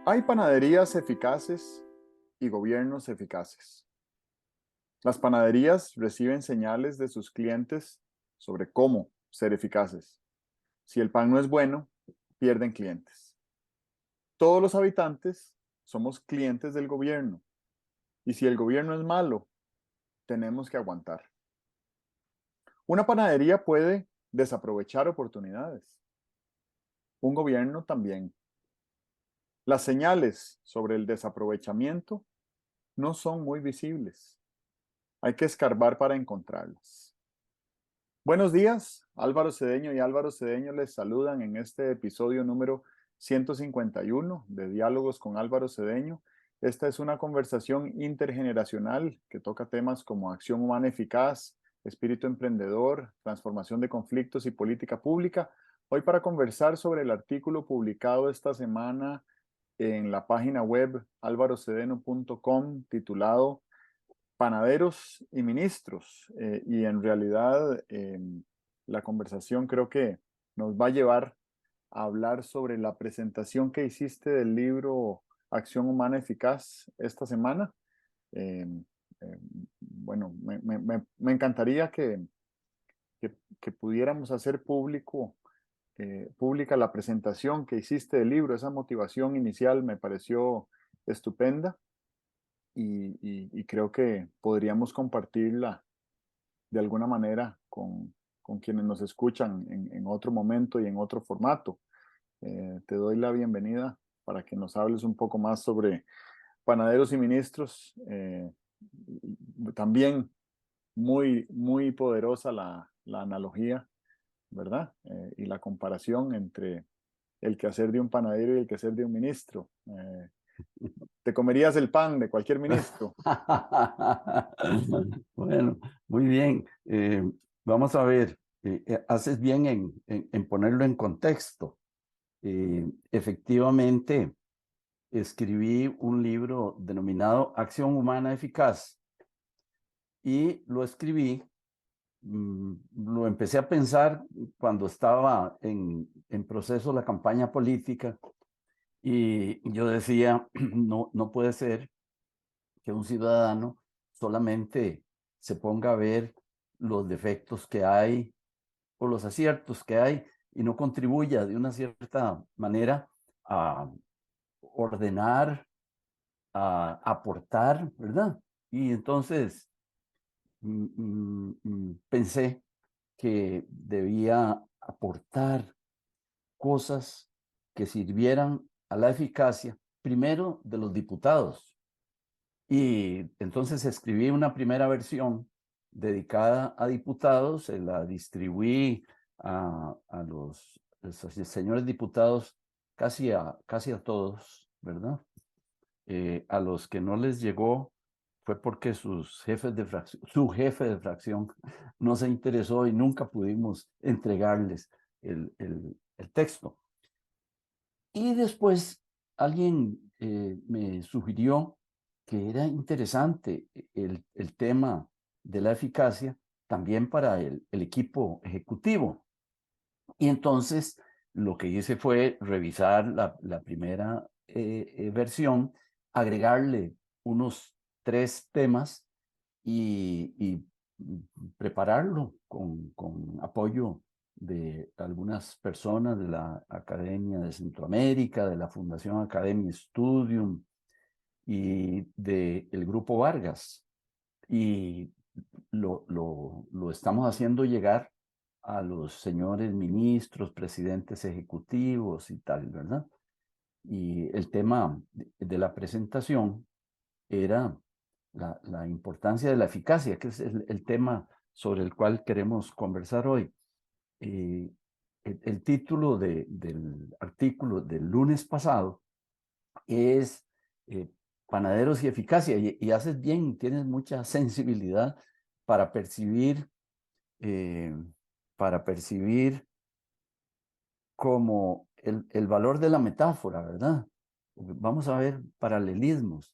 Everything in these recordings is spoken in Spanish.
Hay panaderías eficaces y gobiernos eficaces. Las panaderías reciben señales de sus clientes sobre cómo ser eficaces. Si el pan no es bueno, pierden clientes. Todos los habitantes somos clientes del gobierno y si el gobierno es malo, tenemos que aguantar. Una panadería puede desaprovechar oportunidades. Un gobierno también. Las señales sobre el desaprovechamiento no son muy visibles. Hay que escarbar para encontrarlas. Buenos días, Álvaro Cedeño y Álvaro Cedeño les saludan en este episodio número 151 de Diálogos con Álvaro Cedeño. Esta es una conversación intergeneracional que toca temas como acción humana eficaz, espíritu emprendedor, transformación de conflictos y política pública. Hoy para conversar sobre el artículo publicado esta semana en la página web alvarocedeno.com titulado Panaderos y ministros. Y en realidad la conversación creo que nos va a llevar a hablar sobre la presentación que hiciste del libro Acción Humana Eficaz esta semana. Eh, eh, bueno, me encantaría que pudiéramos hacer pública la presentación que hiciste del libro. Esa motivación inicial me pareció estupenda y creo que podríamos compartirla de alguna manera con quienes nos escuchan en otro momento y en otro formato. Te doy la bienvenida para que nos hables un poco más sobre panaderos y ministros. También muy poderosa la analogía, ¿verdad? Y la comparación entre el quehacer de un panadero y el quehacer de un ministro. Te comerías el pan de cualquier ministro. Bueno, muy bien. Vamos a ver, haces bien en ponerlo en contexto. Efectivamente, escribí un libro denominado Acción Humana Eficaz y lo escribí, lo empecé a pensar cuando estaba en proceso la campaña política y yo decía, no puede ser que un ciudadano solamente se ponga a ver los defectos que hay o los aciertos que hay y no contribuya de una cierta manera a ordenar, a aportar, ¿verdad? Y entonces pensé que debía aportar cosas que sirvieran a la eficacia, primero de los diputados. Y entonces escribí una primera versión dedicada a diputados, se la distribuí a los señores diputados, casi a todos, ¿verdad? A los que no les llegó fue porque sus jefes de fracción, su jefe de fracción no se interesó y nunca pudimos entregarles el texto. Y después alguien me sugirió que era interesante el tema de la eficacia también para el equipo ejecutivo. Y entonces lo que hice fue revisar la primera versión, agregarle unos 3 temas y prepararlo con apoyo de algunas personas de la Academia de Centroamérica, de la Fundación Academia Studium y del Grupo Vargas. Y lo estamos haciendo llegar a los señores ministros, presidentes ejecutivos y tal, ¿verdad? Y el tema de la presentación era la importancia de la eficacia, que es el tema sobre el cual queremos conversar hoy. El título del artículo del lunes pasado es Panaderos y Eficacia, y haces bien, tienes mucha sensibilidad para percibir, eh, para percibir como el valor de la metáfora, ¿verdad? Vamos a ver paralelismos.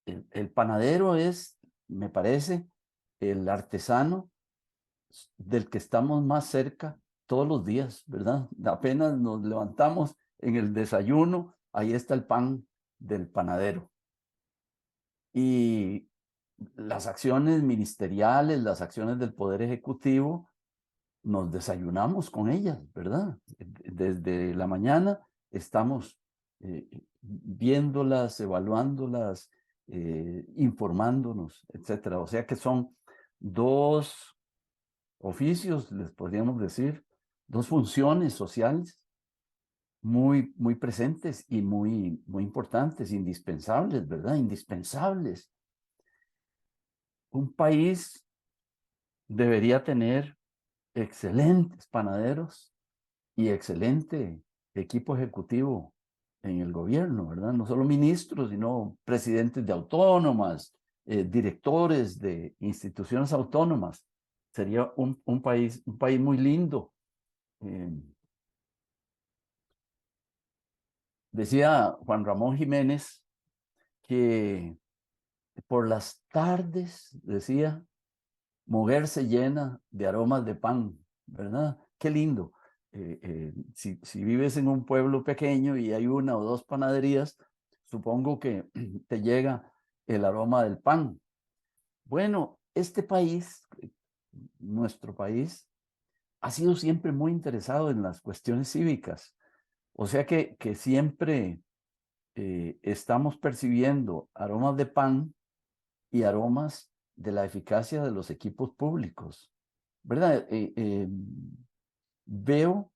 El panadero es, me parece, el artesano del que estamos más cerca todos los días, ¿verdad? Apenas nos levantamos en el desayuno, ahí está el pan del panadero. Y las acciones ministeriales, las acciones del Poder Ejecutivo, nos desayunamos con ellas, ¿verdad? Desde la mañana estamos viéndolas, evaluándolas, informándonos, etcétera. O sea que son dos oficios, les podríamos decir, dos funciones sociales muy, muy presentes y muy, muy importantes, indispensables, ¿verdad? Indispensables. Un país debería tener excelentes panaderos y excelente equipo ejecutivo en el gobierno, ¿verdad? No solo ministros, sino presidentes de autónomas, directores de instituciones autónomas. Sería un país muy lindo. Decía Juan Ramón Jiménez que por las tardes, decía, mujer se llena de aromas de pan, ¿verdad? Qué lindo. Si vives en un pueblo pequeño y hay una o dos panaderías, supongo que te llega el aroma del pan. Bueno, este país, nuestro país, ha sido siempre muy interesado en las cuestiones cívicas. O sea que siempre estamos percibiendo aromas de pan y aromas de la eficacia de los equipos públicos, ¿verdad? Veo,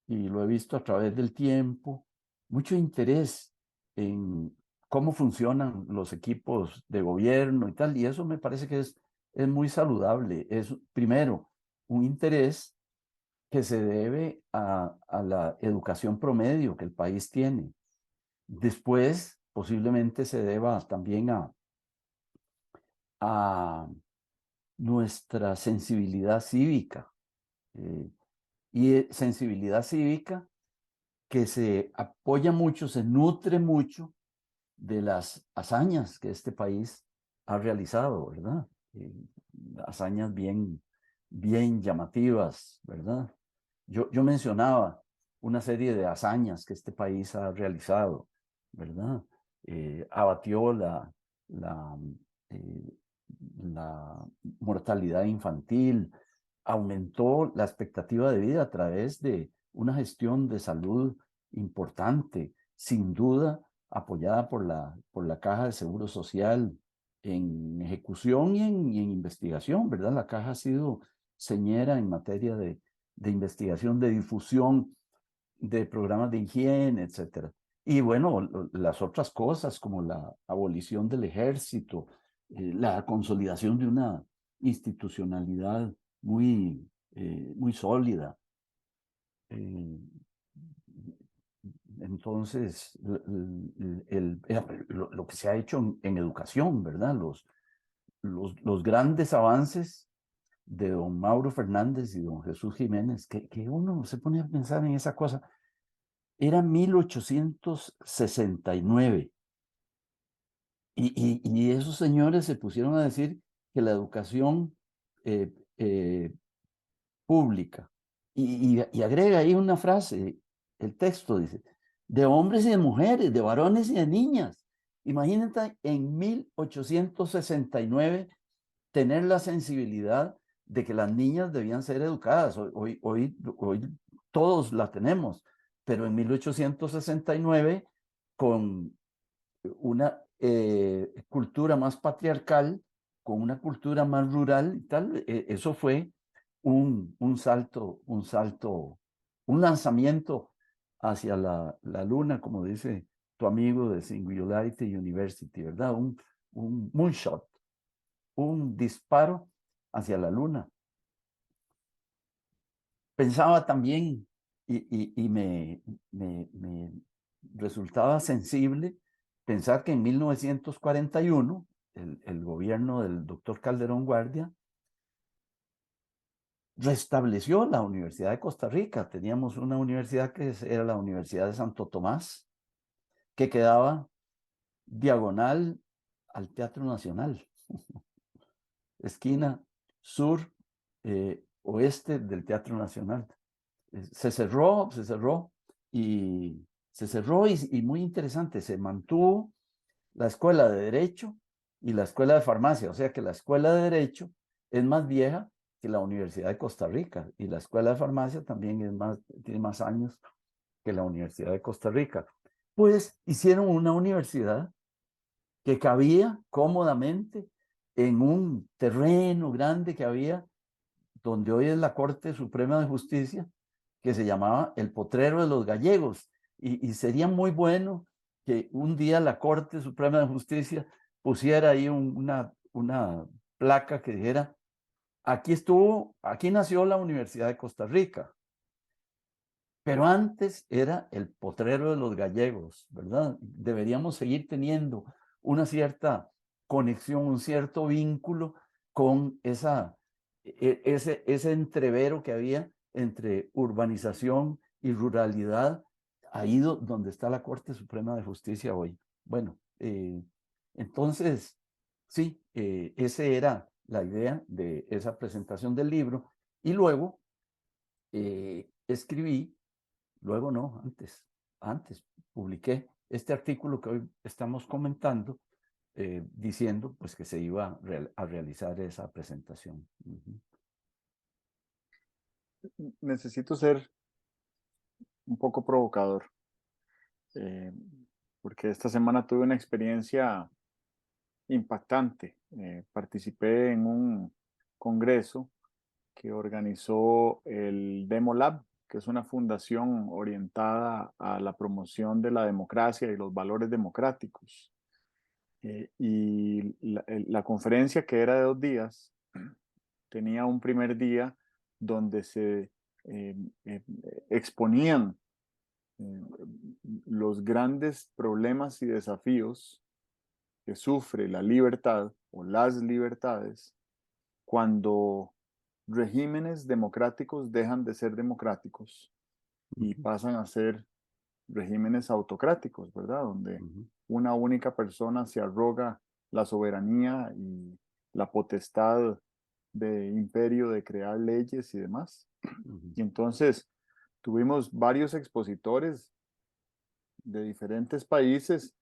y lo he visto a través del tiempo, mucho interés en cómo funcionan los equipos de gobierno y tal, y eso me parece que es muy saludable. Es, primero, un interés que se debe a la educación promedio que el país tiene. Después, posiblemente se deba también a nuestra sensibilidad cívica. Sensibilidad cívica que se apoya mucho, se nutre mucho de las hazañas que este país ha realizado, ¿verdad? Hazañas bien llamativas, ¿verdad? Yo mencionaba una serie de hazañas que este país ha realizado, ¿verdad? Abatió la, eh, la mortalidad infantil, aumentó la expectativa de vida a través de una gestión de salud importante, sin duda apoyada por la Caja de Seguro Social en ejecución y en investigación, ¿verdad? La Caja ha sido señera en materia de investigación, de difusión, de programas de higiene, etcétera. Y bueno, las otras cosas como la abolición del ejército, la consolidación de una institucionalidad muy sólida. Entonces, lo que se ha hecho en educación, ¿verdad? Los grandes avances de don Mauro Fernández y don Jesús Jiménez, que uno se pone a pensar en esa cosa, era 1869. Y esos señores se pusieron a decir que la educación eh, eh, pública, y agrega ahí una frase, el texto dice, de hombres y de mujeres, de varones y de niñas. Imagínate en 1869 tener la sensibilidad de que las niñas debían ser educadas. Hoy todos la tenemos, pero en 1869, con una cultura más patriarcal, con una cultura más rural y tal, eso fue un salto, un lanzamiento hacia la luna, como dice tu amigo de Singularity University, ¿verdad? Un moonshot, un disparo hacia la luna. Pensaba también y me resultaba sensible pensar que en 1941 el gobierno del doctor Calderón Guardia restableció la Universidad de Costa Rica. Teníamos una universidad que era la Universidad de Santo Tomás, que quedaba diagonal al Teatro Nacional, esquina sur oeste del Teatro Nacional. Se cerró y muy interesante, se mantuvo la escuela de Derecho y la escuela de Farmacia. O sea que la escuela de Derecho es más vieja que la Universidad de Costa Rica y la escuela de Farmacia también tiene más años que la Universidad de Costa Rica. Pues hicieron una universidad que cabía cómodamente en un terreno grande que había donde hoy es la Corte Suprema de Justicia, que se llamaba el Potrero de los Gallegos. Y sería muy bueno que un día la Corte Suprema de Justicia pusiera ahí una placa que dijera, aquí nació la Universidad de Costa Rica, pero antes era el Potrero de los Gallegos, ¿verdad? Deberíamos seguir teniendo una cierta conexión, un cierto vínculo con ese entrevero que había entre urbanización y ruralidad, ahí donde está la Corte Suprema de Justicia hoy. Bueno, entonces, sí, esa era la idea de esa presentación del libro. Y luego escribí, luego no, antes publiqué este artículo que hoy estamos comentando, diciendo pues que se iba a realizar esa presentación. Necesito ser un poco provocador, eh, porque esta semana tuve una experiencia impactante. Participé en un congreso que organizó el Demo Lab, que es una fundación orientada a la promoción de la democracia y los valores democráticos. Y la conferencia, que era de 2 días, tenía un primer día donde se eh, eh, exponían eh, los grandes problemas y desafíos que sufre la libertad o las libertades cuando regímenes democráticos dejan de ser democráticos y pasan a ser regímenes autocráticos, ¿verdad? Donde una única persona se arroga la soberanía y la potestad de imperio de crear leyes y demás. Y entonces tuvimos varios expositores de diferentes países,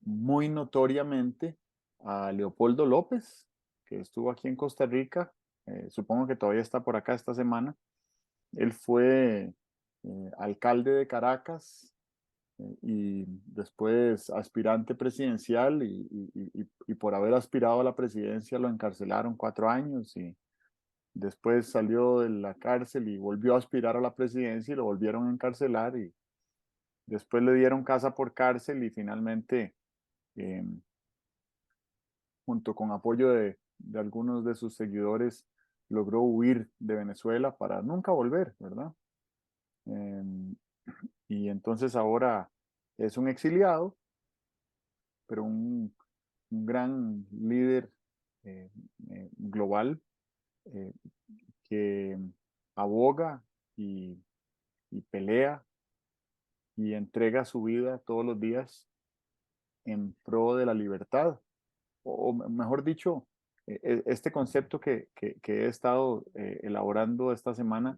muy notoriamente a Leopoldo López, que estuvo aquí en Costa Rica, supongo que todavía está por acá esta semana. Él fue alcalde de Caracas y después aspirante presidencial y por haber aspirado a la presidencia lo encarcelaron 4 años y después salió de la cárcel y volvió a aspirar a la presidencia y lo volvieron a encarcelar y después le dieron casa por cárcel y finalmente, eh, junto con apoyo de algunos de sus seguidores, logró huir de Venezuela para nunca volver, ¿verdad? Eh, y entonces ahora es un exiliado, pero un gran líder global eh, que aboga y, y pelea y entrega su vida todos los días en pro de la libertad, o mejor dicho, este concepto que he estado elaborando esta semana,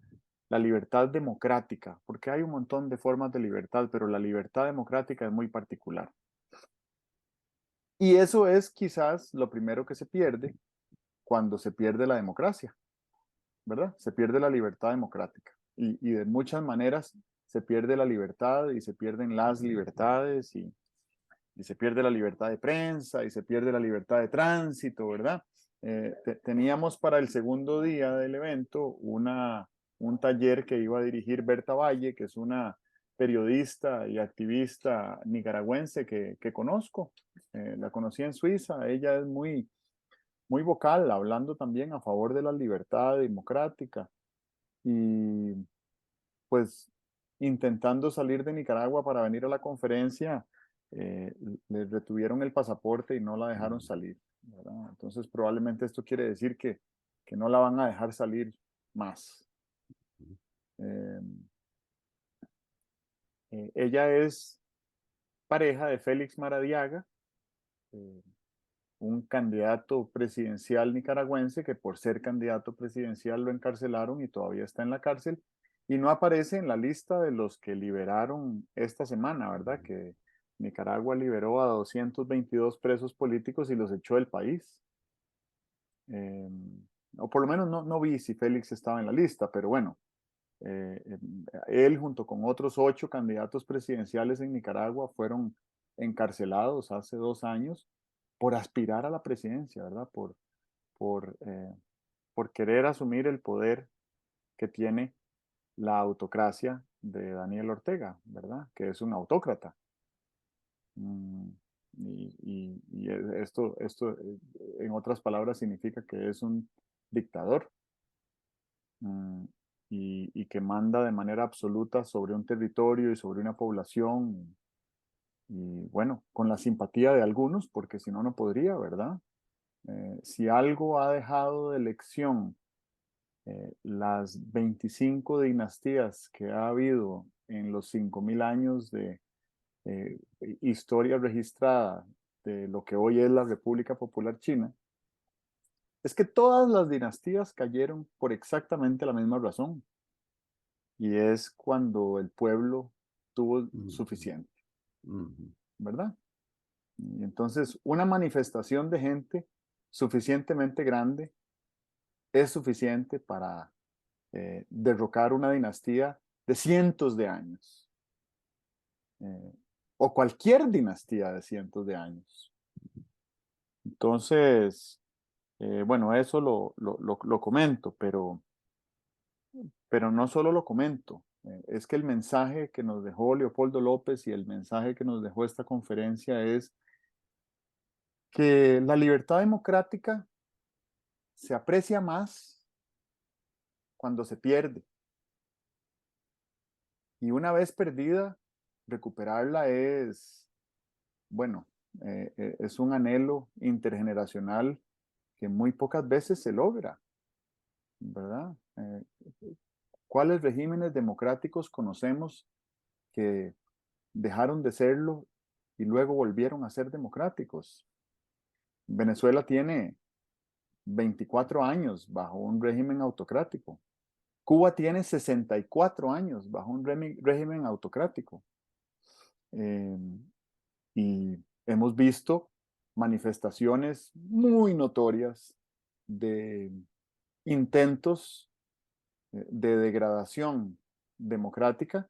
la libertad democrática, porque hay un montón de formas de libertad, pero la libertad democrática es muy particular. Y eso es quizás lo primero que se pierde cuando se pierde la democracia, ¿verdad? Se pierde la libertad democrática. Y de muchas maneras se pierde la libertad y se pierden las libertades y se pierde la libertad de prensa y se pierde la libertad de tránsito, ¿verdad? Teníamos para el segundo día del evento un taller que iba a dirigir Berta Valle, que es una periodista y activista nicaragüense que conozco. La conocí en Suiza, ella es muy vocal, hablando también a favor de la libertad democrática y pues intentando salir de Nicaragua para venir a la conferencia, eh, le retuvieron el pasaporte y no la dejaron salir, ¿verdad? Entonces probablemente esto quiere decir que no la van a dejar salir más. Eh, ella es pareja de Félix Maradiaga, eh, un candidato presidencial nicaragüense que por ser candidato presidencial lo encarcelaron y todavía está en la cárcel y no aparece en la lista de los que liberaron esta semana, ¿verdad? Que Nicaragua liberó a 222 presos políticos y los echó del país. O por lo menos no vi si Félix estaba en la lista, pero bueno, él junto con otros 8 candidatos presidenciales en Nicaragua fueron encarcelados hace 2 años por aspirar a la presidencia, ¿verdad? Por, eh, por querer asumir el poder que tiene la autocracia de Daniel Ortega, ¿verdad? Que es un autócrata. Mm, esto, en otras palabras, significa que es un dictador, mm, y que manda de manera absoluta sobre un territorio y sobre una población. Y bueno, con la simpatía de algunos, porque si no, no podría, ¿verdad? Si algo ha dejado de lección las 25 dinastías que ha habido en los 5.000 años de historia registrada de lo que hoy es la República Popular China, es que todas las dinastías cayeron por exactamente la misma razón, y es cuando el pueblo tuvo Ujú, suficiente, ujú, ¿verdad? Y entonces, una manifestación de gente suficientemente grande es suficiente para derrocar una dinastía de cientos de años, eh, o cualquier dinastía de cientos de años. Entonces, bueno, eso lo comento, pero no solo lo comento, es que el mensaje que nos dejó Leopoldo López y el mensaje que nos dejó esta conferencia es que la libertad democrática se aprecia más cuando se pierde, y una vez perdida, recuperarla es, bueno, es un anhelo intergeneracional que muy pocas veces se logra, ¿verdad? ¿Cuáles regímenes democráticos conocemos que dejaron de serlo y luego volvieron a ser democráticos? Venezuela tiene 24 años bajo un régimen autocrático. Cuba tiene 64 años bajo un régimen autocrático. Eh, y hemos visto manifestaciones muy notorias de intentos de degradación democrática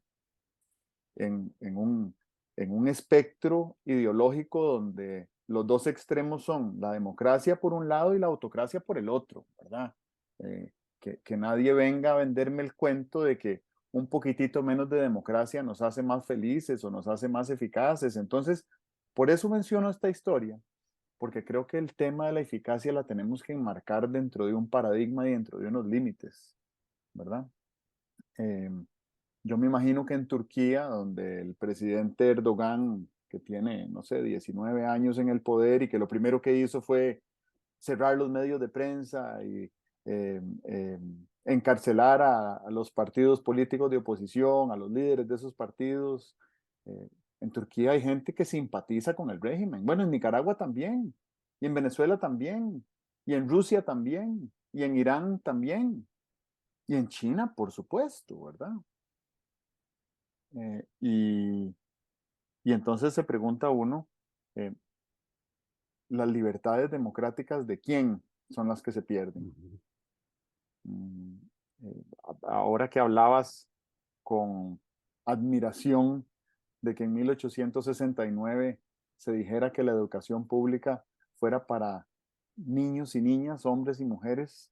en un espectro ideológico donde los dos extremos son la democracia por un lado y la autocracia por el otro, ¿verdad? Que nadie venga a venderme el cuento de que un poquitito menos de democracia nos hace más felices o nos hace más eficaces. Entonces, por eso menciono esta historia, porque creo que el tema de la eficacia la tenemos que enmarcar dentro de un paradigma y dentro de unos límites, ¿verdad? Eh, yo me imagino que en Turquía, donde el presidente Erdogan, que tiene, no sé, 19 años en el poder y que lo primero que hizo fue cerrar los medios de prensa y eh, eh, encarcelar a los partidos políticos de oposición, a los líderes de esos partidos. eh, en Turquía hay gente que simpatiza con el régimen. Bueno, en Nicaragua también, y en Venezuela también, y en Rusia también, y en Irán también, y en China, por supuesto, ¿verdad? Eh, y, y entonces se pregunta uno, eh, ¿las libertades democráticas de quién son las que se pierden? ujú. Mm, Ahora que hablabas con admiración de que en 1869 se dijera que la educación pública fuera para niños y niñas, hombres y mujeres,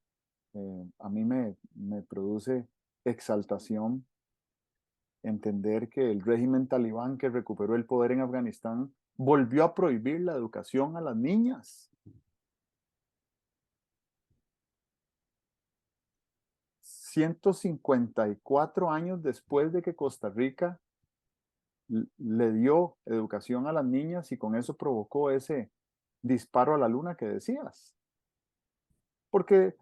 a mí me produce exaltación entender que el régimen talibán que recuperó el poder en Afganistán volvió a prohibir la educación a las niñas. 154 años después de que Costa Rica le dio educación a las niñas y con eso provocó ese disparo a la luna que decías. Porque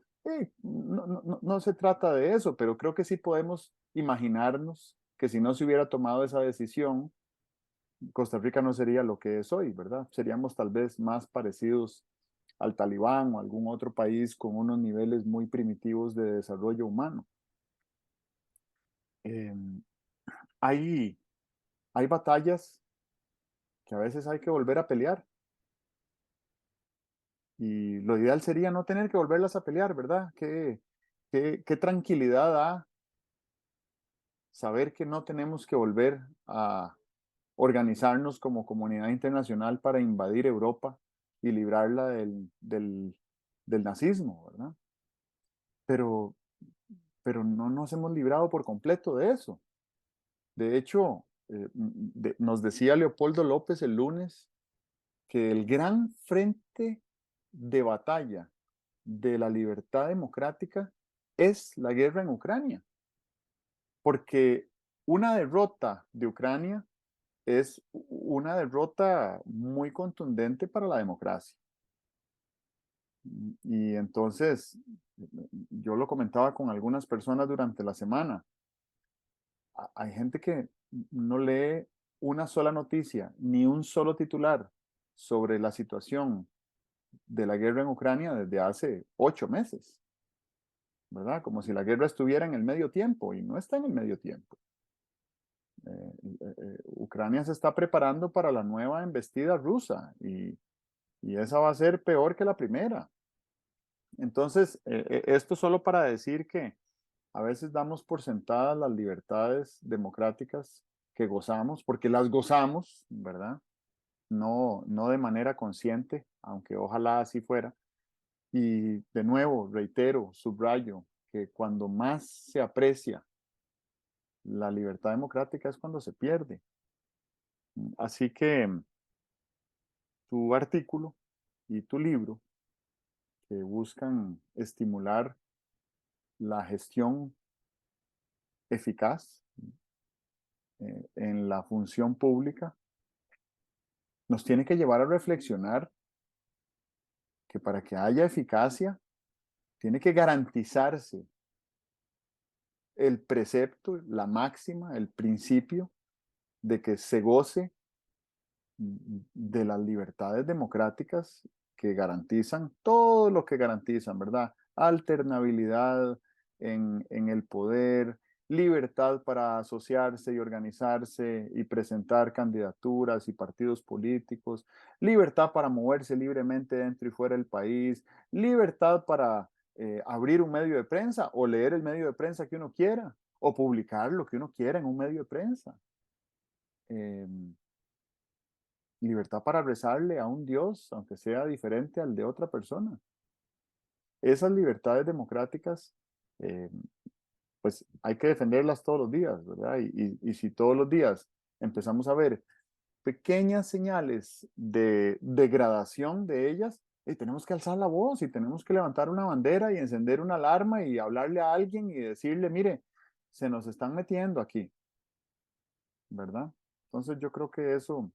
no se trata de eso, pero creo que sí podemos imaginarnos que si no se hubiera tomado esa decisión, Costa Rica no sería lo que es hoy, ¿verdad? Seríamos tal vez más parecidos al Talibán o algún otro país con unos niveles muy primitivos de desarrollo humano. Eh, hay, hay batallas que a veces hay que volver a pelear. Y lo ideal sería no tener que volverlas a pelear, ¿verdad? Qué tranquilidad da saber que no tenemos que volver a organizarnos como comunidad internacional para invadir Europa y librarla del nazismo, ¿verdad? Pero, pero no nos hemos librado por completo de eso. De hecho, nos decía Leopoldo López el lunes que el gran frente de batalla de la libertad democrática es la guerra en Ucrania, porque una derrota de Ucrania es una derrota muy contundente para la democracia. Y entonces, yo lo comentaba con algunas personas durante la semana. Hay gente que no lee una sola noticia, ni un solo titular sobre la situación de la guerra en Ucrania desde hace 8 meses, ¿verdad? Como si la guerra estuviera en el medio tiempo y no está en el medio tiempo. Ucrania se está preparando para la nueva embestida rusa y esa va a ser peor que la primera. Entonces, esto solo para decir que a veces damos por sentadas las libertades democráticas que gozamos, porque las gozamos, ¿verdad? No de manera consciente, aunque ojalá así fuera. Y de nuevo, reitero, subrayo, que cuando más se aprecia la libertad democrática es cuando se pierde. Así que tu artículo y tu libro, que buscan estimular la gestión eficaz en la función pública, nos tiene que llevar a reflexionar que para que haya eficacia, tiene que garantizarse el precepto, la máxima, el principio de que se goce de las libertades democráticas que garantizan todo lo que garantizan, ¿verdad? Alternabilidad en el poder, libertad para asociarse y organizarse y presentar candidaturas y partidos políticos, libertad para moverse libremente dentro y fuera del país, libertad para abrir un medio de prensa o leer el medio de prensa que uno quiera o publicar lo que uno quiera en un medio de prensa. Eh, Libertad para rezarle a un Dios, aunque sea diferente al de otra persona. Esas libertades democráticas, eh, pues hay que defenderlas todos los días, ¿verdad? Y si todos los días empezamos a ver pequeñas señales de degradación de ellas, tenemos que alzar la voz y tenemos que levantar una bandera y encender una alarma y hablarle a alguien y decirle, mire, se nos están metiendo aquí, ¿verdad? Entonces yo creo que eso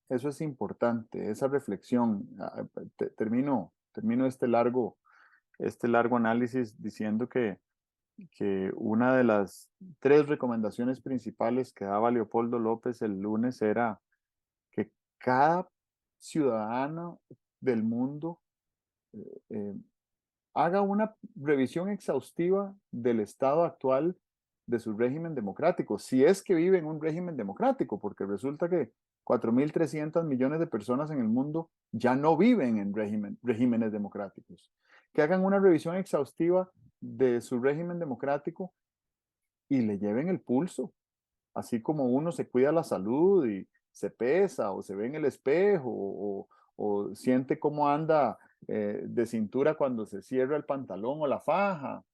es importante, esa reflexión. Termino este largo análisis diciendo que una de las 3 recomendaciones principales que daba Leopoldo López el lunes era que cada ciudadano del mundo eh, haga una revisión exhaustiva del estado actual de su régimen democrático, si es que vive en un régimen democrático, porque resulta que 4.300 millones de personas en el mundo ya no viven en regímenes democráticos. Que hagan una revisión exhaustiva de su régimen democrático y le lleven el pulso, así como uno se cuida la salud y se pesa o se ve en el espejo o siente cómo anda de cintura cuando se cierra el pantalón o la faja,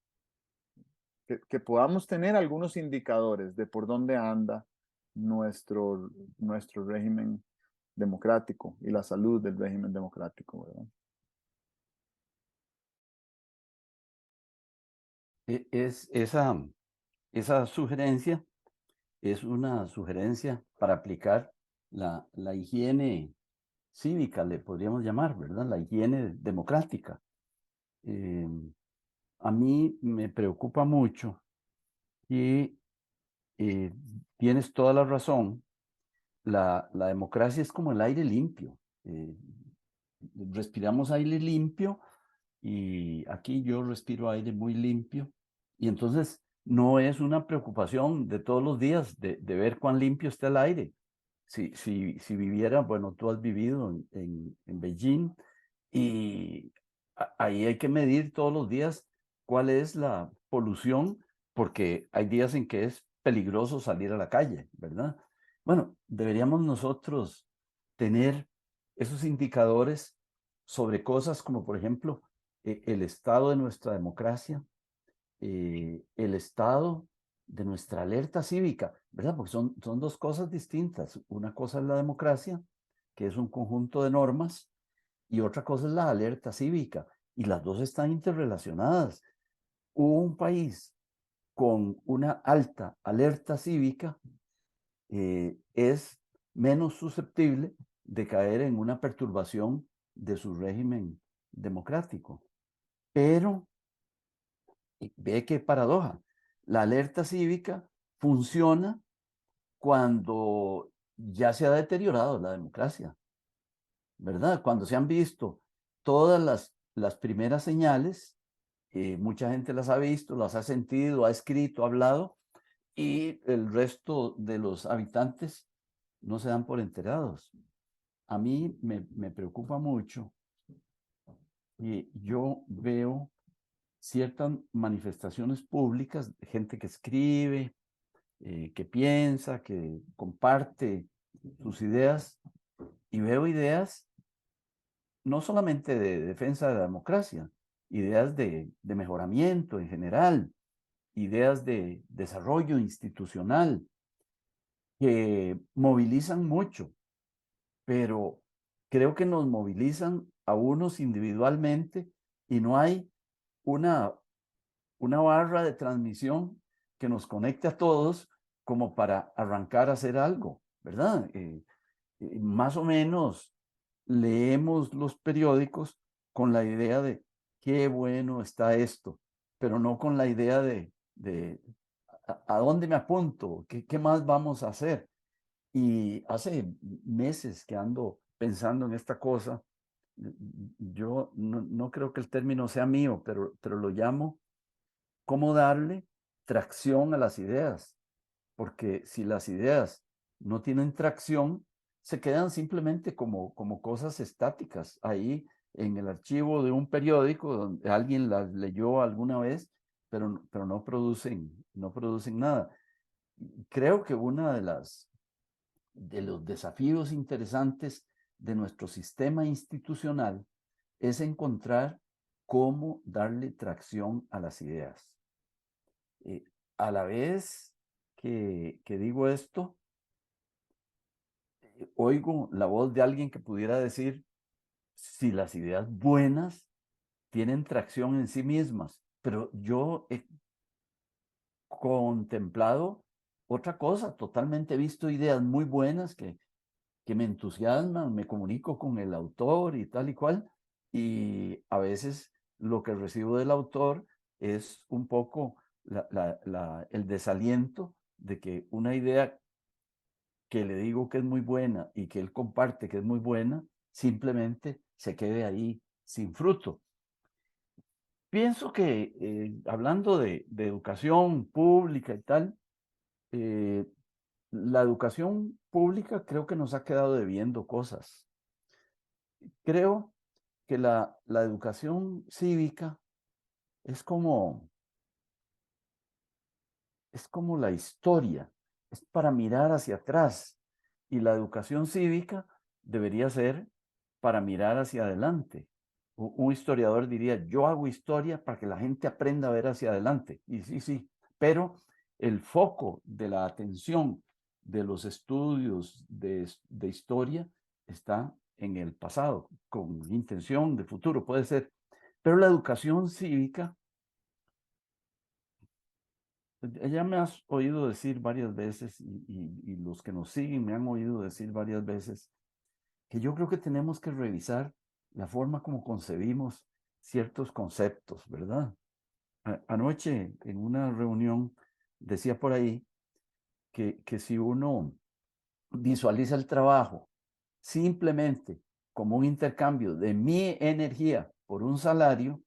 que podamos tener algunos indicadores de por dónde anda nuestro régimen democrático y la salud del régimen democrático, ¿verdad? Esa sugerencia es una sugerencia para aplicar la higiene cívica, le podríamos llamar, ¿verdad? La higiene democrática. Eh, a mí me preocupa mucho y tienes toda la razón. La democracia es como el aire limpio. Respiramos aire limpio y aquí yo respiro aire muy limpio. Y entonces no es una preocupación de todos los días de ver cuán limpio está el aire, si viviera, bueno, tú has vivido en Beijing y ahí hay que medir todos los días cuál es la polución, porque hay días en que es peligroso salir a la calle, ¿verdad? Bueno, deberíamos nosotros tener esos indicadores sobre cosas como, por ejemplo, el estado de nuestra democracia, el estado de nuestra alerta cívica, ¿verdad? Porque son dos cosas distintas. Una cosa es la democracia, que es un conjunto de normas, y otra cosa es la alerta cívica, y las dos están interrelacionadas. Un país con una alta alerta cívica es menos susceptible de caer en una perturbación de su régimen democrático. Pero ve qué paradoja. La alerta cívica funciona cuando ya se ha deteriorado la democracia, ¿verdad? Cuando se han visto todas las primeras señales, mucha gente las ha visto, las ha sentido, ha escrito, ha hablado, y el resto de los habitantes no se dan por enterados. A mí me preocupa mucho y yo veo ciertas manifestaciones públicas, de gente que escribe, que piensa, que comparte sus ideas, y veo ideas no solamente de defensa de la democracia, ideas de mejoramiento en general, ideas de desarrollo institucional, que movilizan mucho, pero creo que nos movilizan a unos individualmente y no hay una una barra de transmisión que nos conecte a todos como para arrancar a hacer algo, ¿verdad? Más o menos leemos los periódicos con la idea de qué bueno está esto, pero no con la idea de a dónde me apunto, qué más vamos a hacer. Y hace meses que ando pensando en esta cosa. Yo no creo que el término sea mío, pero lo llamo cómo darle tracción a las ideas, porque si las ideas no tienen tracción, se quedan simplemente como cosas estáticas ahí en el archivo de un periódico donde alguien las leyó alguna vez, pero no producen nada. Creo que una de los desafíos interesantes de nuestro sistema institucional es encontrar cómo darle tracción a las ideas. Eh, a la vez que digo esto, oigo la voz de alguien que pudiera decir si las ideas buenas tienen tracción en sí mismas, pero yo he contemplado otra cosa, totalmente he visto ideas muy buenas que me entusiasman, me comunico con el autor y tal y cual, y a veces lo que recibo del autor es un poco el desaliento de que una idea que le digo que es muy buena y que él comparte que es muy buena, simplemente se quede ahí sin fruto. Pienso que hablando de educación pública y tal, eh, la educación pública creo que nos ha quedado debiendo cosas. Creo que la educación cívica es es como la historia, es para mirar hacia atrás. Y la educación cívica debería ser para mirar hacia adelante. Un historiador diría, yo hago historia para que la gente aprenda a ver hacia adelante. Y sí, sí, pero el foco de la atención de los estudios de historia está en el pasado, con intención de futuro, puede ser. Pero la educación cívica, ya me has oído decir varias veces, y los que nos siguen me han oído decir varias veces, que yo creo que tenemos que revisar la forma como concebimos ciertos conceptos, ¿verdad? Anoche en una reunión decía por ahí que si uno visualiza el trabajo simplemente como un intercambio de mi energía por un salario,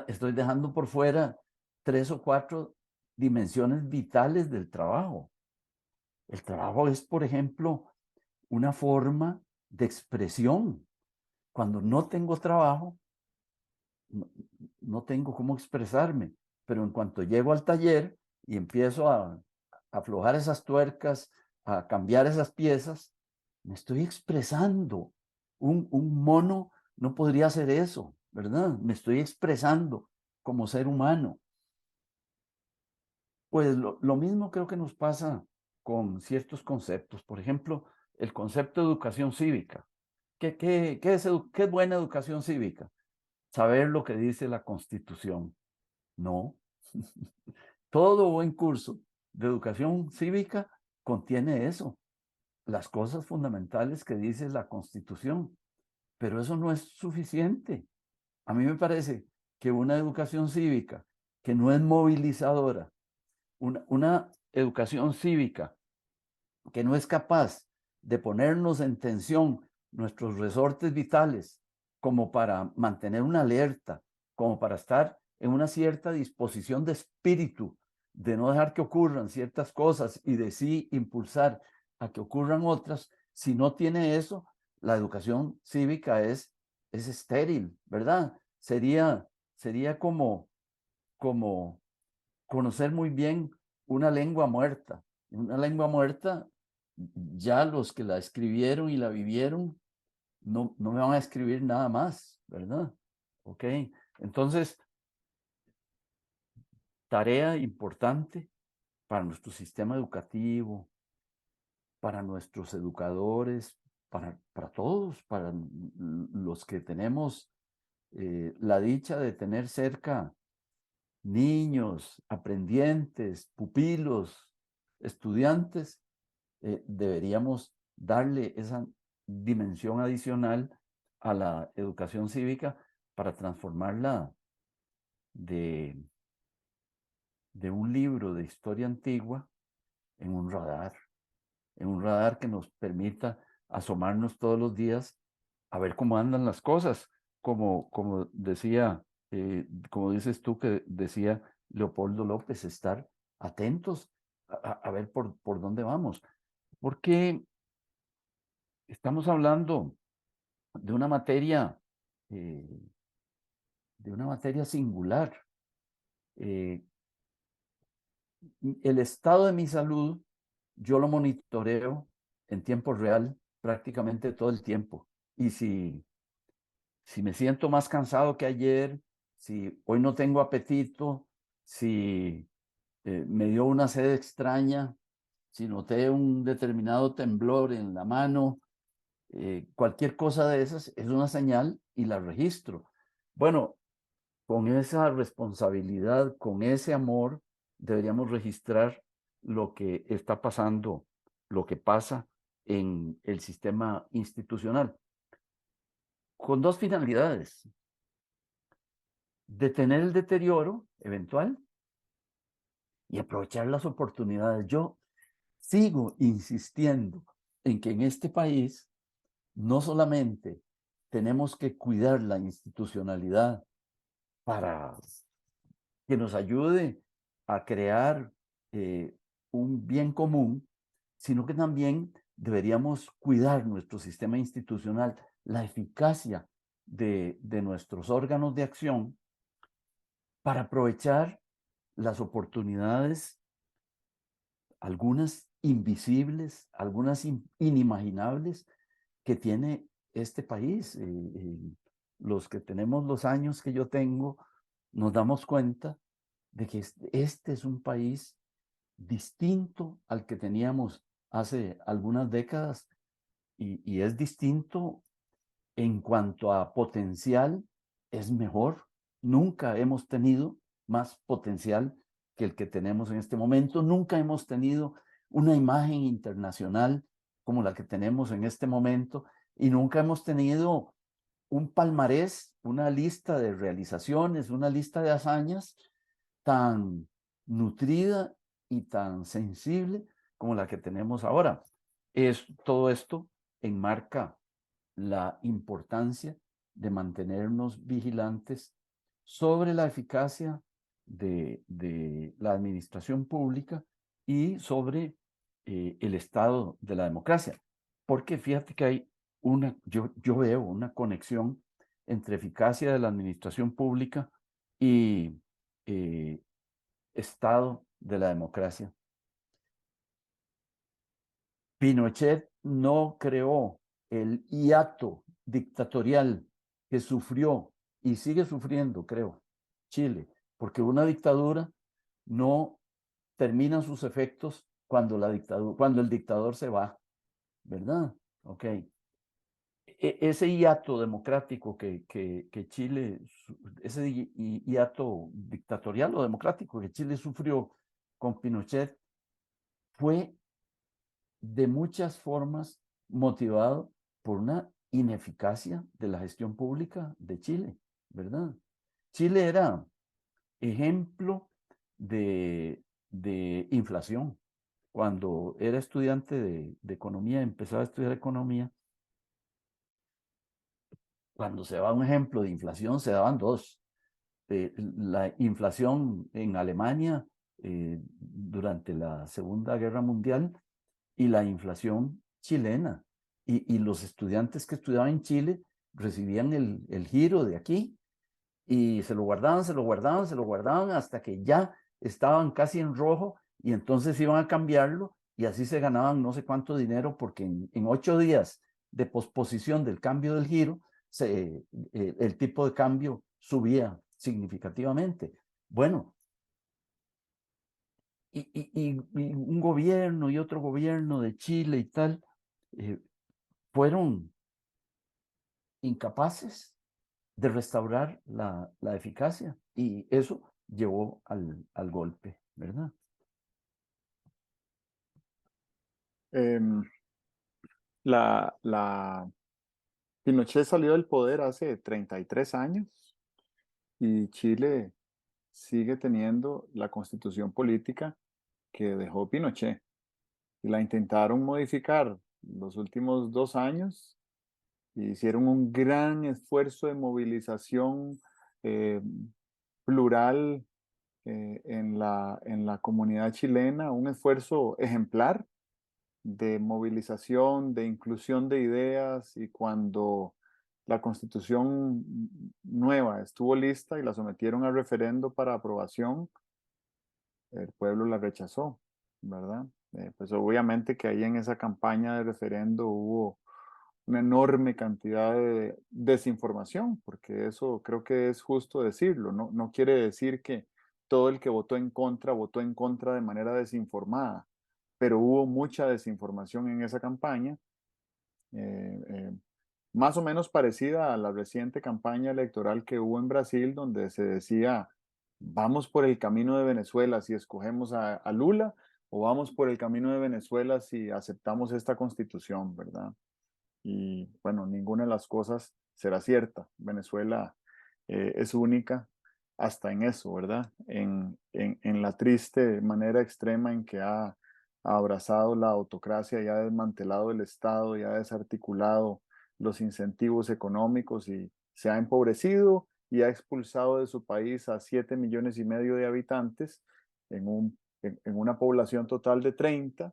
estoy dejando por fuera tres o cuatro dimensiones vitales del trabajo. El trabajo es, por ejemplo, una forma de expresión. Cuando no tengo trabajo, no, no tengo cómo expresarme, pero en cuanto llego al taller y empiezo a aflojar esas tuercas, a cambiar esas piezas, me estoy expresando. Un mono no podría hacer eso, ¿verdad? Me estoy expresando como ser humano. Pues lo mismo creo que nos pasa con ciertos conceptos. Por ejemplo, el concepto de educación cívica. ¿Qué es buena educación cívica? Saber lo que dice la Constitución. No. Todo buen curso de educación cívica contiene eso, las cosas fundamentales que dice la Constitución, pero eso no es suficiente. A mí me parece que una educación cívica que no es movilizadora, una educación cívica que no es capaz de ponernos en tensión nuestros resortes vitales como para mantener una alerta, como para estar en una cierta disposición de espíritu, de no dejar que ocurran ciertas cosas y de sí impulsar a que ocurran otras. Si no tiene eso, la educación cívica es estéril, ¿verdad? Sería como conocer muy bien una lengua muerta. Una lengua muerta, ya los que la escribieron y la vivieron, no me van a escribir nada más, ¿verdad? Ok, entonces, tarea importante para nuestro sistema educativo, para nuestros educadores, para todos, para los que tenemos la dicha de tener cerca niños, aprendientes, pupilos, estudiantes, deberíamos darle esa dimensión adicional a la educación cívica para transformarla de, de un libro de historia antigua en en un radar que nos permita asomarnos todos los días a ver cómo andan las cosas, como decía, como dices tú que decía Leopoldo López, estar atentos a ver por dónde vamos, porque estamos hablando de una materia, eh, de una materia singular. Eh, el estado de mi salud, yo lo monitoreo en tiempo real prácticamente todo el tiempo. Y si me siento más cansado que ayer, si hoy no tengo apetito, si me dio una sed extraña, si noté un determinado temblor en la mano, cualquier cosa de esas es una señal y la registro. Bueno, con esa responsabilidad, con ese amor, deberíamos registrar lo que está pasando, lo que pasa en el sistema institucional, con dos finalidades: detener el deterioro eventual y aprovechar las oportunidades. Yo sigo insistiendo en que en este país no solamente tenemos que cuidar la institucionalidad para que nos ayude a crear un bien común, sino que también deberíamos cuidar nuestro sistema institucional, la eficacia de nuestros órganos de acción para aprovechar las oportunidades, algunas invisibles, algunas inimaginables, que tiene este país. Los que tenemos los años que yo tengo, nos damos cuenta de que este es un país distinto al que teníamos hace algunas décadas y es distinto en cuanto a potencial, es mejor. Nunca hemos tenido más potencial que el que tenemos en este momento. Nunca hemos tenido una imagen internacional como la que tenemos en este momento y nunca hemos tenido un palmarés, una lista de realizaciones, una lista de hazañas tan nutrida y tan sensible como la que tenemos ahora. Todo esto enmarca la importancia de mantenernos vigilantes sobre la eficacia de la administración pública y sobre el estado de la democracia. Porque fíjate que hay yo veo una conexión entre eficacia de la administración pública y estado de la democracia. Pinochet no creó el hiato dictatorial que sufrió y sigue sufriendo, creo, Chile, porque una dictadura no termina sus efectos cuando cuando el dictador se va, ¿verdad? Ok. Ese hiato democrático que Chile, ese hiato dictatorial o democrático que Chile sufrió con Pinochet fue de muchas formas motivado por una ineficacia de la gestión pública de Chile, ¿verdad? Chile era ejemplo de inflación. Cuando era estudiante de economía, empezaba a estudiar economía, cuando se daba un ejemplo de inflación, se daban dos. La inflación en Alemania durante la Segunda Guerra Mundial y la inflación chilena. Y los estudiantes que estudiaban en Chile recibían el giro de aquí y se lo guardaban, se lo guardaban, se lo guardaban hasta que ya estaban casi en rojo y entonces iban a cambiarlo y así se ganaban no sé cuánto dinero porque en 8 días de posposición del cambio del giro, el tipo de cambio subía significativamente. Bueno, y un gobierno y otro gobierno de Chile y tal, eh, fueron incapaces de restaurar la eficacia y eso llevó al golpe, ¿verdad? Em, la Pinochet salió del poder hace 33 años y Chile sigue teniendo la constitución política que dejó Pinochet. Y la intentaron modificar los últimos 2 años y hicieron un gran esfuerzo de movilización eh, plural en la comunidad chilena, un esfuerzo ejemplar de movilización, de inclusión de ideas, y cuando la constitución nueva estuvo lista y la sometieron al referendo para aprobación, el pueblo la rechazó, ¿verdad? Pues obviamente que ahí en esa campaña de referendo hubo una enorme cantidad de desinformación, porque eso creo que es justo decirlo, no, no quiere decir que todo el que votó en contra de manera desinformada, pero hubo mucha desinformación en esa campaña, eh, eh, más o menos parecida a la reciente campaña electoral que hubo en Brasil, donde se decía, vamos por el camino de Venezuela si escogemos a Lula, o vamos por el camino de Venezuela si aceptamos esta constitución, ¿verdad? Y bueno, ninguna de las cosas será cierta. Venezuela es única hasta en eso, ¿verdad? En la triste manera extrema en que ha abrazado la autocracia y ha desmantelado el Estado y ha desarticulado los incentivos económicos y se ha empobrecido y ha expulsado de su país a 7,5 millones de habitantes en una población total de 30,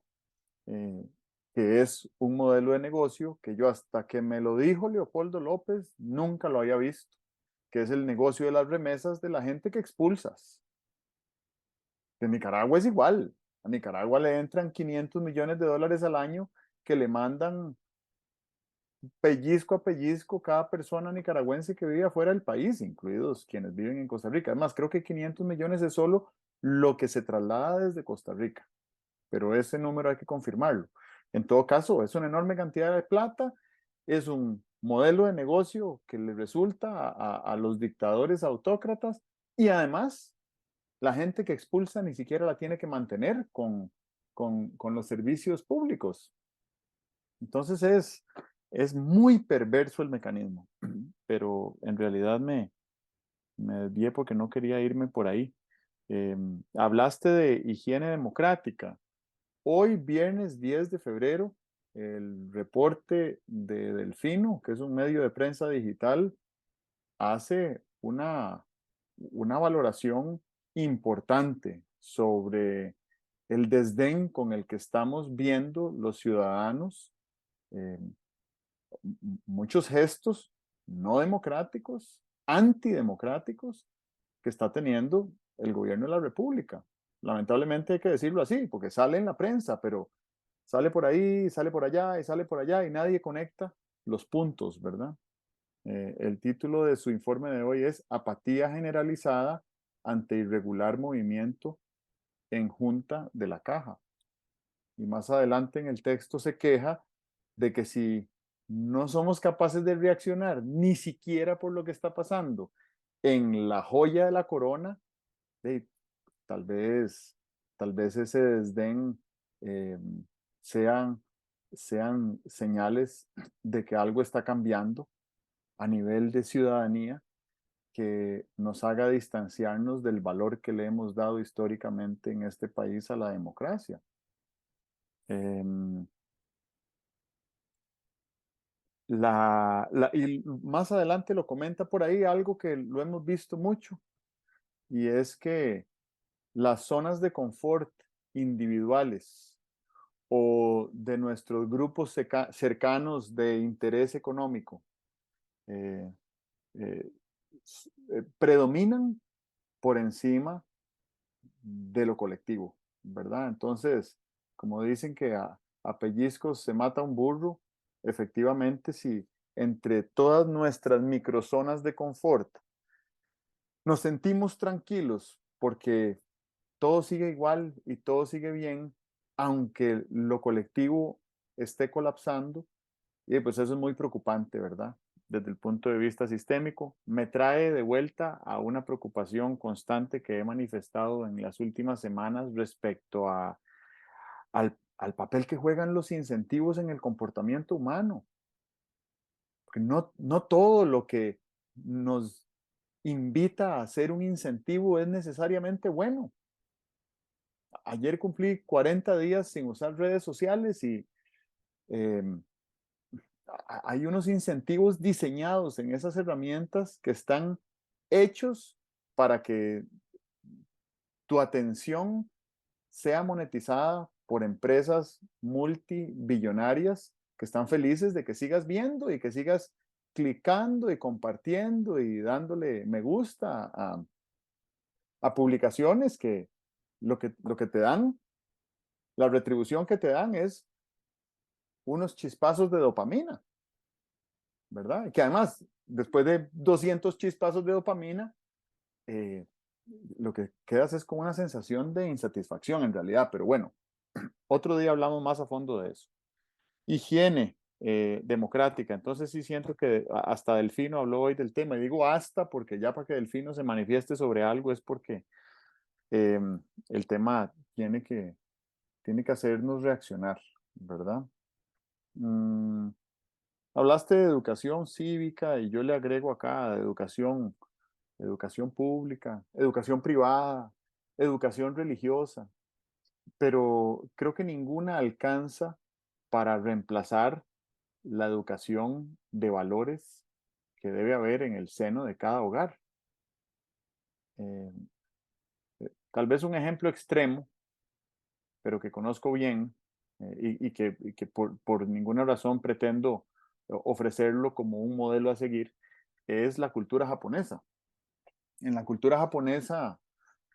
eh, que es un modelo de negocio que yo hasta que me lo dijo Leopoldo López nunca lo había visto, que es el negocio de las remesas de la gente que expulsas. En Nicaragua es igual. A Nicaragua le entran 500 millones de dólares al año que le mandan pellizco a pellizco cada persona nicaragüense que vive afuera del país, incluidos quienes viven en Costa Rica. Además, creo que 500 millones es solo lo que se traslada desde Costa Rica, pero ese número hay que confirmarlo. En todo caso, es una enorme cantidad de plata, es un modelo de negocio que le resulta a los dictadores autócratas, y además la gente que expulsa ni siquiera la tiene que mantener con los servicios públicos. Entonces es muy perverso el mecanismo, pero en realidad me desvié porque no quería irme por ahí. Hablaste de higiene democrática. Hoy, viernes 10 de febrero, el reporte de Delfino, que es un medio de prensa digital, hace una valoración importante sobre el desdén con el que estamos viendo los ciudadanos eh, muchos gestos no democráticos, antidemocráticos, que está teniendo el gobierno de la República. Lamentablemente hay que decirlo así, porque sale en la prensa, pero sale por ahí, sale por allá y sale por allá y nadie conecta los puntos, ¿verdad? El título de su informe de hoy es Apatía generalizada ante irregular movimiento en junta de la caja. Y más adelante en el texto se queja de que si no somos capaces de reaccionar ni siquiera por lo que está pasando en la joya de la corona, de, tal vez, tal vez ese desdén eh, sean, sean señales de que algo está cambiando a nivel de ciudadanía que nos haga distanciarnos del valor que le hemos dado históricamente en este país a la democracia. Eh, y más adelante lo comenta por ahí algo que lo hemos visto mucho, y es que las zonas de confort individuales o de nuestros grupos cercanos de interés económico eh, eh, predominan por encima de lo colectivo, ¿verdad? Entonces, como dicen que a pellizcos se mata un burro, efectivamente, si entre todas nuestras microzonas de confort nos sentimos tranquilos porque todo sigue igual y todo sigue bien, aunque lo colectivo esté colapsando, y pues eso es muy preocupante, ¿verdad? Desde el punto de vista sistémico, me trae de vuelta a una preocupación constante que he manifestado en las últimas semanas respecto al papel que juegan los incentivos en el comportamiento humano. Porque no todo lo que nos invita a hacer un incentivo es necesariamente bueno. Ayer cumplí 40 días sin usar redes sociales y eh, hay unos incentivos diseñados en esas herramientas que están hechos para que tu atención sea monetizada por empresas multibillonarias que están felices de que sigas viendo y que sigas clicando y compartiendo y dándole me gusta a publicaciones que lo que te dan, la retribución que te dan es unos chispazos de dopamina, ¿verdad? Que además, después de 200 chispazos de dopamina, eh, lo que quedas es con una sensación de insatisfacción en realidad, pero bueno, otro día hablamos más a fondo de eso. Higiene democrática, entonces sí siento que hasta Delfino habló hoy del tema, y digo hasta porque ya para que Delfino se manifieste sobre algo es porque eh, el tema tiene que hacernos reaccionar, ¿verdad? Mm, hablaste de educación cívica y yo le agrego acá de educación pública, educación privada, educación religiosa, pero creo que ninguna alcanza para reemplazar la educación de valores que debe haber en el seno de cada hogar. Eh, Tal vez un ejemplo extremo, pero que conozco bien y que por ninguna razón pretendo ofrecerlo como un modelo a seguir, es la cultura japonesa. En la cultura japonesa,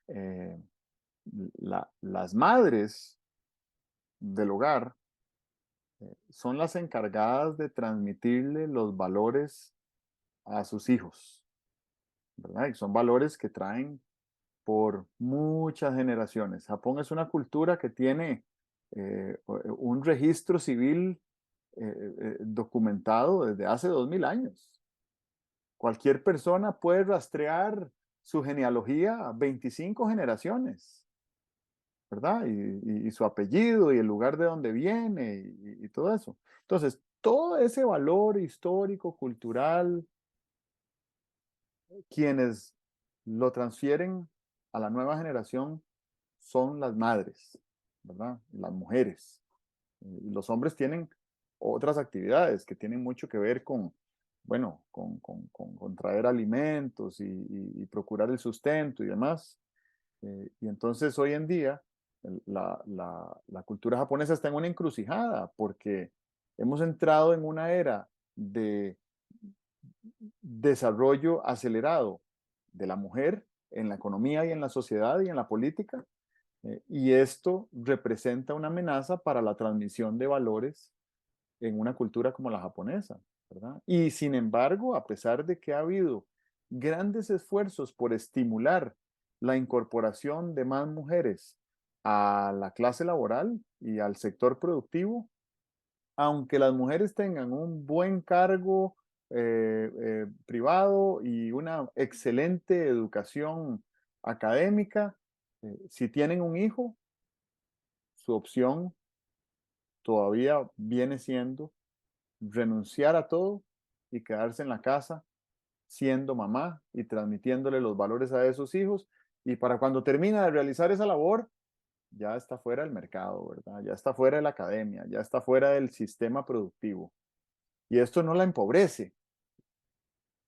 eh, las madres del hogar son las encargadas de transmitirle los valores a sus hijos, ¿verdad? Y son valores que traen por muchas generaciones. Japón es una cultura que tiene un registro civil documentado desde hace 2000 años. Cualquier persona puede rastrear su genealogía a 25 generaciones, ¿verdad? Y su apellido y el lugar de donde viene y todo eso. Entonces, todo ese valor histórico, cultural, quienes lo transfieren a la nueva generación son las madres, ¿verdad? Las mujeres. Y los hombres tienen otras actividades que tienen mucho que ver con, bueno, con traer alimentos y procurar el sustento y demás. Y entonces hoy en día La cultura japonesa está en una encrucijada porque hemos entrado en una era de desarrollo acelerado de la mujer en la economía y en la sociedad y en la política, y esto representa una amenaza para la transmisión de valores en una cultura como la japonesa, ¿verdad? Y sin embargo, a pesar de que ha habido grandes esfuerzos por estimular la incorporación de más mujeres a la clase laboral y al sector productivo, aunque las mujeres tengan un buen cargo privado y una excelente educación académica, si tienen un hijo, su opción todavía viene siendo renunciar a todo y quedarse en la casa siendo mamá y transmitiéndole los valores a esos hijos. Y para cuando termina de realizar esa labor, ya está fuera del mercado, ¿verdad? Ya está fuera de la academia, ya está fuera del sistema productivo. Y esto no la empobrece,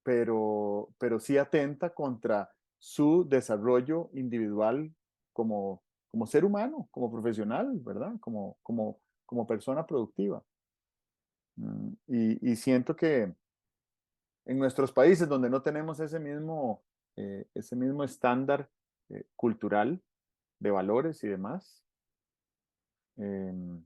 pero sí atenta contra su desarrollo individual como ser humano, como profesional, ¿verdad? Como persona productiva. Y siento que en nuestros países donde no tenemos ese mismo estándar cultural de valores y demás, em,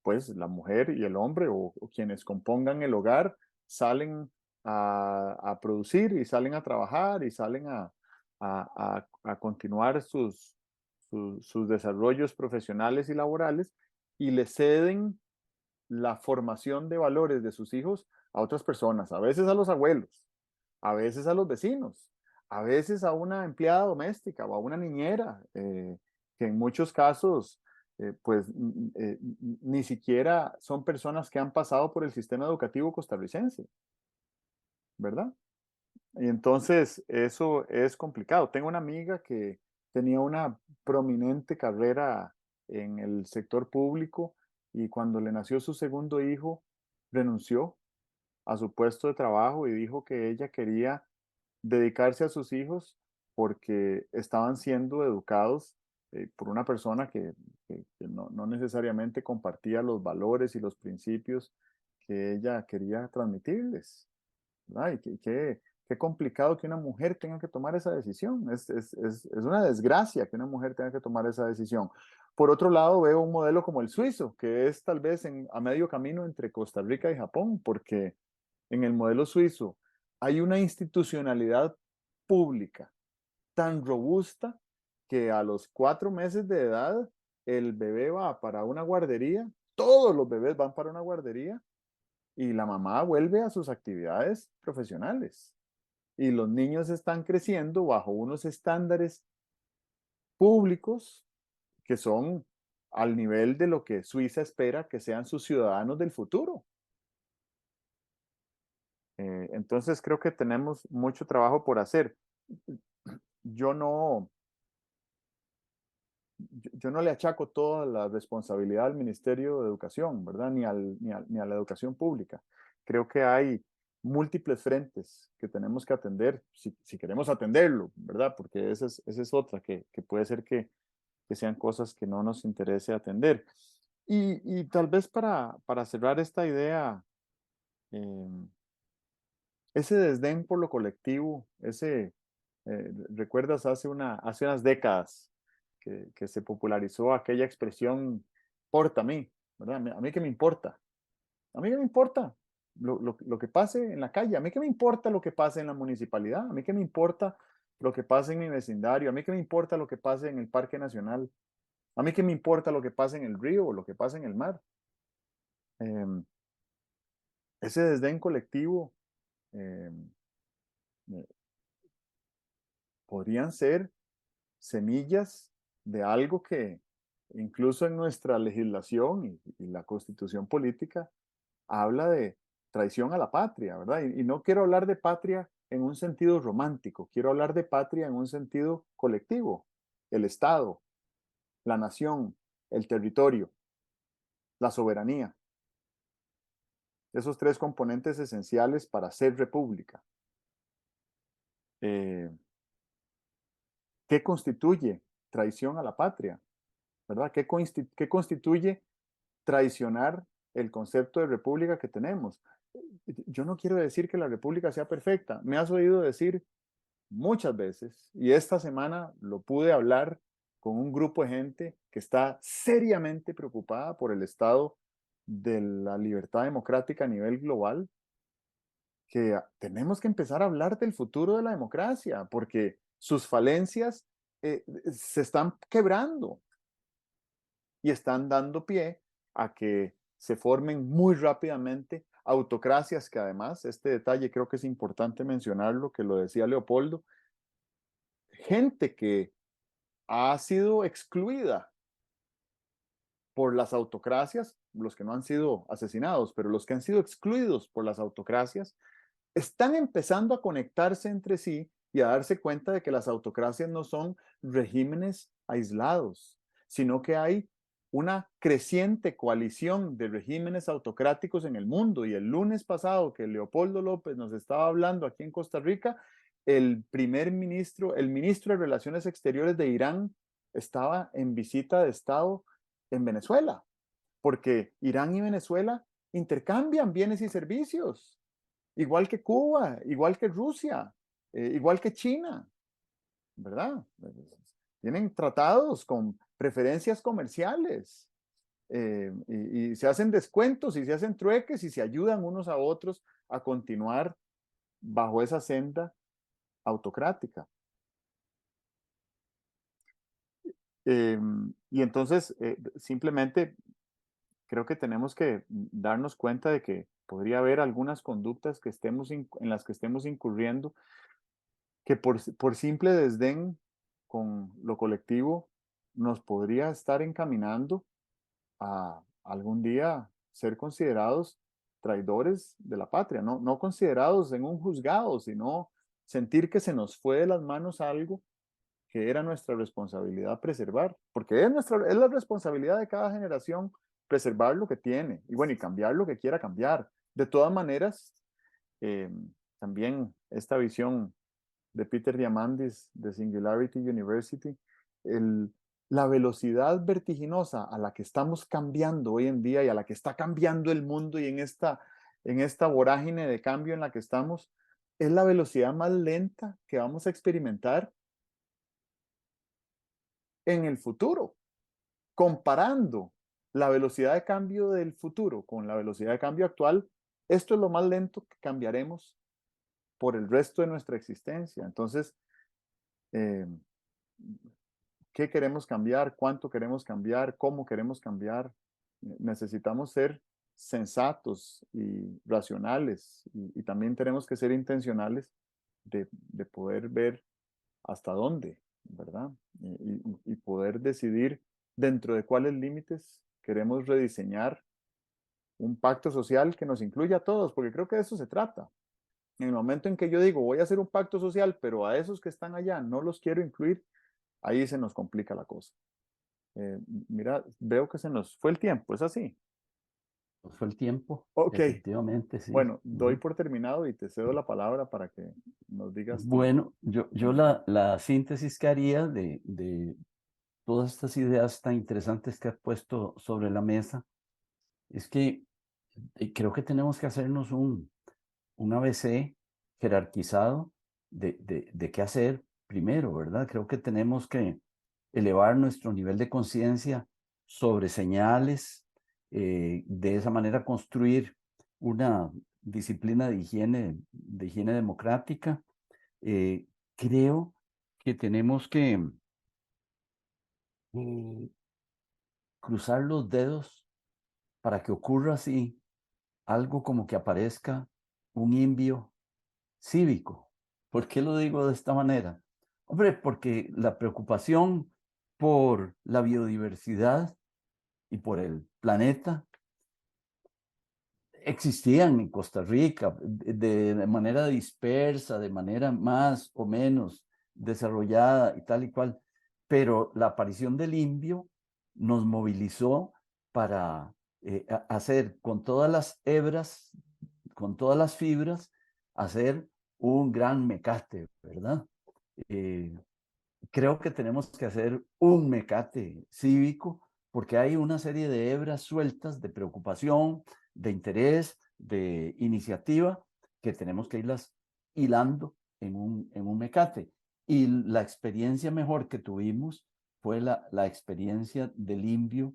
pues la mujer y el hombre o quienes compongan el hogar salen a producir y salen a trabajar y salen a continuar sus desarrollos profesionales y laborales y le ceden la formación de valores de sus hijos a otras personas, a veces a los abuelos, a veces a los vecinos, a veces a una empleada doméstica o a una niñera, que en muchos casos, pues ni siquiera son personas que han pasado por el sistema educativo costarricense, ¿verdad? Y entonces eso es complicado. Tengo una amiga que tenía una prominente carrera en el sector público y cuando le nació su segundo hijo, renunció a su puesto de trabajo y dijo que ella quería dedicarse a sus hijos porque estaban siendo educados por una persona que no necesariamente compartía los valores y los principios que ella quería transmitirles. ¿Verdad? Y qué complicado que una mujer tenga que tomar esa decisión. Es una desgracia que una mujer tenga que tomar esa decisión. Por otro lado, veo un modelo como el suizo, que es tal vez a medio camino entre Costa Rica y Japón, porque en el modelo suizo hay una institucionalidad pública tan robusta que a los 4 meses de edad el bebé va para una guardería, todos los bebés van para una guardería y la mamá vuelve a sus actividades profesionales. Y los niños están creciendo bajo unos estándares públicos que son al nivel de lo que Suiza espera que sean sus ciudadanos del futuro. Entonces creo que tenemos mucho trabajo por hacer. Yo no, yo no le achaco toda la responsabilidad al Ministerio de Educación, ¿verdad? Ni a la educación pública. Creo que hay múltiples frentes que tenemos que atender, si queremos atenderlo, ¿verdad? Porque esa es otra, que puede ser que sean cosas que no nos interese atender. Y tal vez para cerrar esta idea, eh, ese desdén por lo colectivo, ¿recuerdas hace unas décadas que se popularizó aquella expresión, porta a mí, ¿verdad? A mí qué me importa, a mí qué me importa lo que pase en la calle, a mí qué me importa lo que pase en la municipalidad, a mí qué me importa lo que pase en mi vecindario, a mí qué me importa lo que pase en el Parque Nacional, a mí qué me importa lo que pase en el río o lo que pase en el mar. Em, ese desdén colectivo em, eh, podrían ser semillas de algo que incluso en nuestra legislación y la constitución política habla de traición a la patria, ¿verdad? Y no quiero hablar de patria en un sentido romántico, quiero hablar de patria en un sentido colectivo, el Estado, la nación, el territorio, la soberanía, esos tres componentes esenciales para ser república. Eh, ¿Qué constituye traición a la patria? ¿verdad? ¿Qué constituye traicionar el concepto de república que tenemos? Yo no quiero decir que la república sea perfecta. Me has oído decir muchas veces, y esta semana lo pude hablar con un grupo de gente que está seriamente preocupada por el estado de la libertad democrática a nivel global, que tenemos que empezar a hablar del futuro de la democracia, porque sus falencias se están quebrando y están dando pie a que se formen muy rápidamente autocracias que además, este detalle creo que es importante mencionarlo, que lo decía Leopoldo, gente que ha sido excluida por las autocracias, los que no han sido asesinados, pero los que han sido excluidos por las autocracias, están empezando a conectarse entre sí y a darse cuenta de que las autocracias no son regímenes aislados, sino que hay una creciente coalición de regímenes autocráticos en el mundo. Y el lunes pasado que Leopoldo López nos estaba hablando aquí en Costa Rica, el ministro de Relaciones Exteriores de Irán estaba en visita de Estado en Venezuela, porque Irán y Venezuela intercambian bienes y servicios, igual que Cuba, igual que Rusia, igual que China, ¿verdad? Tienen tratados con preferencias comerciales y se hacen descuentos y se hacen trueques y se ayudan unos a otros a continuar bajo esa senda autocrática. Y entonces, simplemente creo que tenemos que darnos cuenta de que podría haber algunas conductas que en las que estemos incurriendo que por simple desdén con lo colectivo nos podría estar encaminando a algún día ser considerados traidores de la patria, no considerados en un juzgado, sino sentir que se nos fue de las manos algo que era nuestra responsabilidad preservar, porque es la responsabilidad de cada generación preservar lo que tiene y bueno, y cambiar lo que quiera cambiar. De todas maneras, eh, también esta visión de Peter Diamandis de Singularity University, el, la velocidad vertiginosa a la que estamos cambiando hoy en día y a la que está cambiando el mundo y en esta vorágine de cambio en la que estamos, es la velocidad más lenta que vamos a experimentar en el futuro, comparando la velocidad de cambio del futuro con la velocidad de cambio actual, esto es lo más lento que cambiaremos por el resto de nuestra existencia. Entonces, eh, ¿qué queremos cambiar? ¿Cuánto queremos cambiar? ¿Cómo queremos cambiar? Necesitamos ser sensatos y racionales y también tenemos que ser intencionales de poder ver hasta dónde, ¿verdad? Y poder decidir dentro de cuáles límites queremos rediseñar un pacto social que nos incluya a todos, porque creo que de eso se trata. En el momento en que yo digo, voy a hacer un pacto social, pero a esos que están allá no los quiero incluir, ahí se nos complica la cosa. Mira, veo que se nos fue el tiempo, ¿es así? Fue el tiempo, Ok, efectivamente, sí. bueno, doy Ujú. por terminado y te cedo la palabra para que nos digas tu... Bueno, yo la síntesis que haría de todas estas ideas tan interesantes que has puesto sobre la mesa es que creo que tenemos que hacernos un ABC jerarquizado de qué hacer primero, ¿verdad? Creo que tenemos que elevar nuestro nivel de conciencia sobre señales, de esa manera construir una disciplina de higiene democrática. Eh, Creo que tenemos que mm, cruzar los dedos para que ocurra así algo como que aparezca un invio cívico. ¿Por qué lo digo de esta manera? Hombre, porque la preocupación por la biodiversidad y por el planeta existían en Costa Rica de manera dispersa, de manera más o menos desarrollada y tal y cual, pero la aparición del indio nos movilizó para hacer con todas las hebras, con todas las fibras, hacer un gran mecate, ¿verdad? Eh, creo que tenemos que hacer un mecate cívico porque hay una serie de hebras sueltas de preocupación, de interés, de iniciativa, que tenemos que irlas hilando en un mecate. Y la experiencia mejor que tuvimos fue la experiencia del Indio,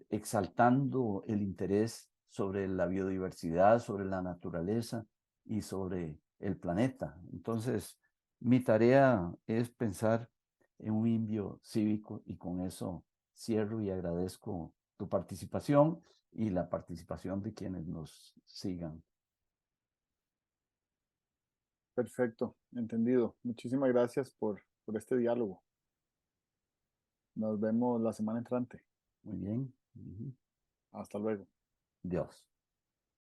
exaltando el interés sobre la biodiversidad, sobre la naturaleza y sobre el planeta. Entonces, mi tarea es pensar en un Indio cívico y con eso cierro y agradezco tu participación y la participación de quienes nos sigan. Perfecto, entendido. Muchísimas gracias por este diálogo. Nos vemos la semana entrante. Muy bien. Uh-huh. Hasta luego. Dios.